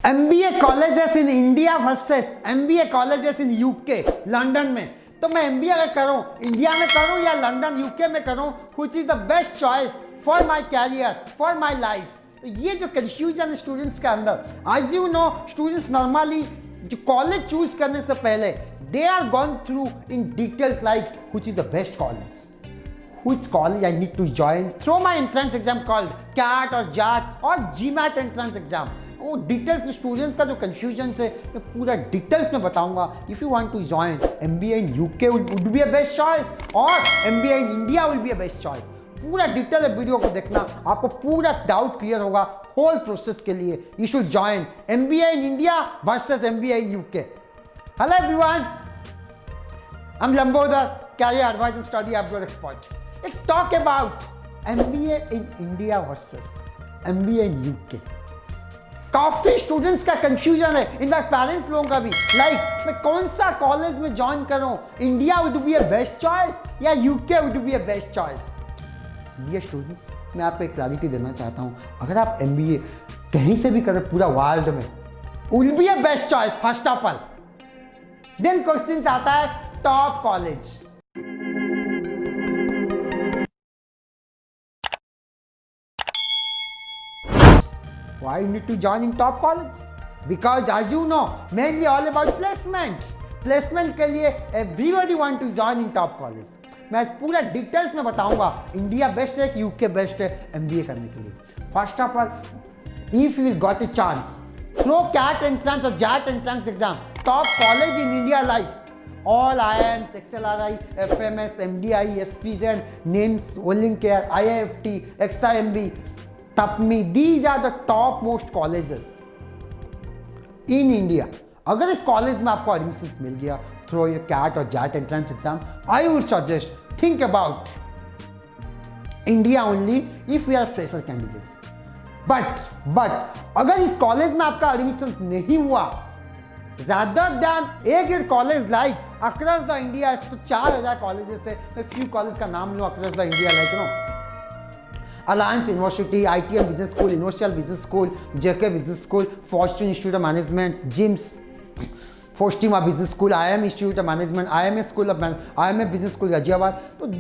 MBA colleges in India versus MBA colleges in UK London में। तो मैं MBA अगर करूं इंडिया में करूं या लंदन यूके में करूं, which is the best choice for my career for my life. तो ये जो कंफ्यूजन स्टूडेंट्स के अंदर, as you know students normally जो कॉलेज चूज करने से पहले they are gone through in details like which is the best college, which college I need to join through my entrance exam called CAT or JAT or GMAT entrance exam। वो details में students का जो confusion है मैं पूरा details में बताऊंगा। If you want to join MBA in UK would be a best choice और MBA in India will be a best choice. पूरा डिटेल वीडियो को देखना, आपको पूरा डाउट क्लियर होगा होल प्रोसेस के लिए। You should join MBA in India versus MBA in UK. Hello everyone, I am Lambodar, career advice and study abroad expert। Let's talk about MBA in India versus MBA in UK। काफी students का confusion है, in fact parents लोगों का भी, like मैं कौन सा college में ज्वाइन करूं, India would be a best choice या UK would be a best choice. Dear students, मैं आपको एक क्लैरिटी देना चाहता हूं, अगर आप MBA कहीं से भी करें पूरा वर्ल्ड में, will be a best choice first of all. Then question आता है top college. Why you need to join in top college? Because as you know, mainly all about placement। Placement के लिए everybody want to join in top college। मैं इस पूरा details में बताऊंगा India best है कि यूके बेस्ट है MBA करने के लिए। First of all, if you got a chance through CAT entrance or JAT entrance exam, top college in India like all IIMs, XLRI, FMS, MDI, SPZ, NIMS, Olympic, IIFT, XIMB, TAPMI, these are the top most colleges in India। अगर इस college में आपको admission मिल गया through your CAT और JAT entrance exam, I would suggest think about India only if we are fresher candidates. But अगर इस college में आपका एडमिशन नहीं हुआ, rather than एक college like across the India, तो 4000 कॉलेजेस है, मैं फ्यू कॉलेज का नाम लूँ across the India, like no Alliance University, ITM Business School, Universal Business School, JK Business School, Fortune Institute of Management, JIMS, Forstima Business School, IIM Institute of Management, IMA School of IMA Business School, Ghaziabad। तो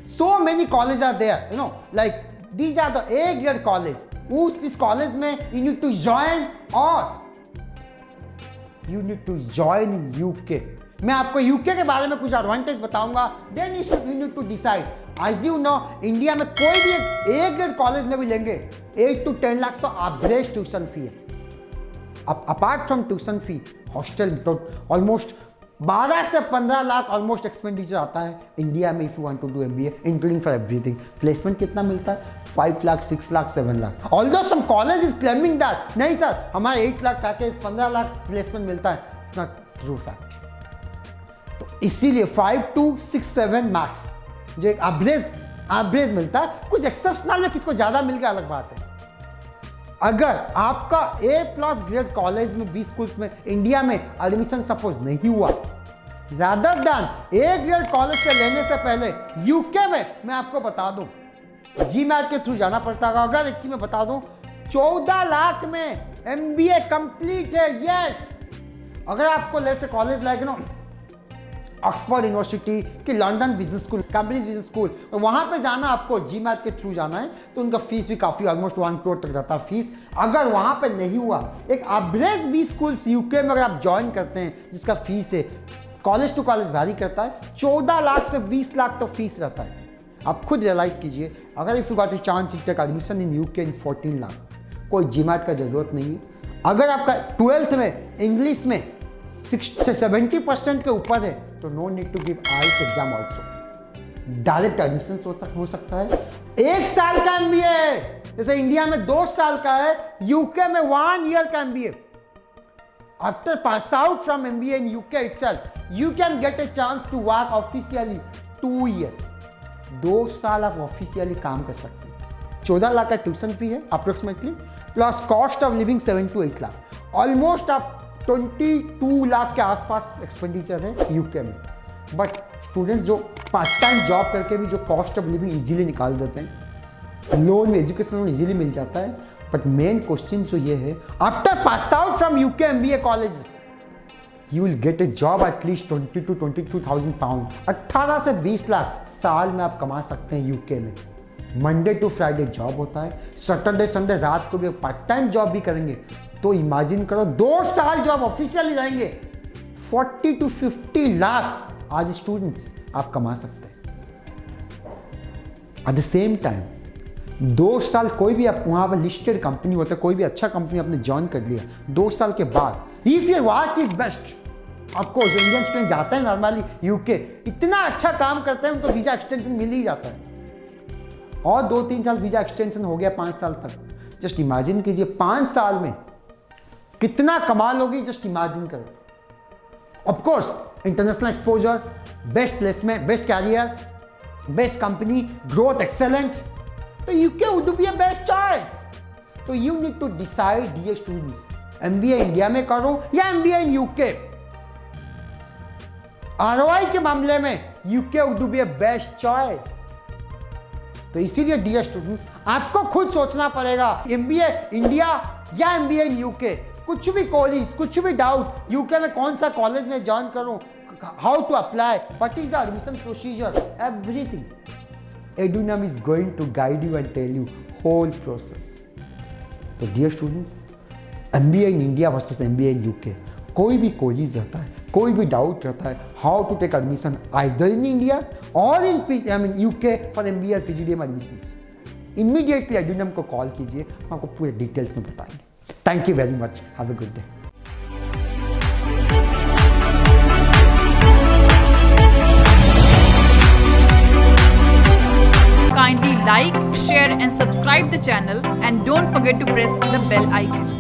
so many colleges are there, you know, like these are the A-grade college। इस college में you need to join or you need to join in UK। मैं आपको UK के बारे में कुछ advantage बताऊंगा, then you need to decide. As you know, India में कोई भी एक ग्रेड कॉलेज में भी लेंगे 8 to 10 लाख तो एवरेज ट्यूशन फी है। अब apart from tuition fee, hostel तो ऑलमोस्ट 12 से 15 लाख ऑलमोस्ट एक्सपेंडिचर आता है इंडिया में if you want to do MBA, including for everything. Placement कितना मिलता है? 5 lakh, 6 lakh, 7 lakh. Although some college is claiming that नहीं सर हमारे 8 लाख पैकेज 15 लाख प्लेसमेंट मिलता है, इट्स नॉट ट्रू फैक्ट। तो इसीलिए 5 to 6, 7 मैक्स जो एक एवरेज मिलता है। कुछ एक्सेप्शनल में किसको ज्यादा मिल गया अलग बात है। अगर आपका A+ ग्रेड कॉलेज में 20 स्कूल्स में इंडिया में एडमिशन सपोज नहीं हुआ, rather than A grade college से लेने से पहले यूके में मैं आपको बता दूं GMAT के थ्रू जाना पड़ता है। अगर एक चीज मैं बता दूं, 14 लाख में MBA कंप्लीट है। यस, अगर आपको लेट से college like no Oxford University की London business school, Cambridge business school, और वहाँ पे जाना आपको GMAT के थ्रू जाना है, तो उनका फीस भी काफ़ी ऑलमोस्ट 1 करोड़ तक जाता है फीस। अगर वहाँ पे नहीं हुआ, एक एवरेज 20 स्कूल्स यूके में अगर आप ज्वाइन करते हैं जिसका फीस है कॉलेज टू कॉलेज वैरी करता है, 14 लाख से 20 लाख तो फीस रहता है। आप खुद रियलाइज कीजिए, अगर if you got a chance take admission in UK in 14 lakh, कोई GMAT का जरूरत नहीं है। अगर आपका 12th में इंग्लिश में 70% के ऊपर है तो no need to give IELTS exam also, direct admission हो सकता है। 1 साल का MBA है, जैसे इंडिया में 2 साल का है, यूके में 1 ईयर का MBA। After pass out from MBA in UK itself, you can get a chance to work officially 2 year. 2 साल आप ऑफिशियली काम कर सकते हैं। 14 लाख का ट्यूशन फी है approximately, plus cost of living 7 to 8 lakh, almost आप 22 लाख के आसपास एक्सपेंडिचर है यूके में। बट स्टूडेंट्स जो पार्ट टाइम जॉब करके भी जो कॉस्ट ऑफ लिविंग इजीली निकाल देते हैं, लोन में एजुकेशन लोन इजीली मिल जाता है, बट मेन क्वेश्चन जो ये है, after pass out from UK MBA colleges you will get a job at least 20 to 22,000 pounds. 18 से 20 लाख साल में आप कमा सकते हैं यूके में. मंडे टू फ्राइडे जॉब होता है, सैटरडे संडे रात को भी पार्ट टाइम जॉब भी करेंगे. तो इमेजिन करो 2 साल जॉब ऑफिशियली रहेंगे, 40 to 50 लाख आज स्टूडेंट्स आप कमा सकते हैं. एट द सेम टाइम 2 साल कोई भी आप वहाँ पर लिस्टेड कंपनी होता है, कोई भी अच्छा कंपनी आपने ज्वाइन कर लिया, 2 साल के बाद if your work is best, आपको इंडियन स्टूडेंट जाते हैं नॉर्मली यूके, इतना अच्छा काम करते हैं उनको वीज़ा एक्सटेंशन मिल ही जाता है. और 2-3 साल वीज़ा एक्सटेंशन हो गया 5 साल तक. जस्ट इमेजिन कीजिए 5 साल में कितना कमा लोगे, जस्ट इमेजिन करो. Of course international exposure, best placement, best career, best company, growth excellent. तो UK would be a best choice. तो you need to decide dear students, MBA India में करो या MBA इन यूके. ROI के मामले में UK would be a best choice. तो इसीलिए डियर स्टूडेंट्स आपको खुद सोचना पड़ेगा, MBA इंडिया या MBA इन यूके. कुछ भी कॉलेज, कुछ भी डाउट, यूके में कौन सा कॉलेज में ज्वाइन करूं, how to apply, what is the admission procedure, everything Edunam is going to guide you and tell you whole process. तो dear students, MBA in India versus MBA in UK, कोई भी college रहता है, कोई भी doubt रहता है, how to take admission either in India और इन यूके फॉर MBA और PGDM एडमिशन, इमीडिएटली एडुनम को कॉल कीजिए, हम आपको पूरे डिटेल्स में बताएंगे. Thank you very much, have a good day. Kindly like, share and subscribe the channel and don't forget to press the bell icon.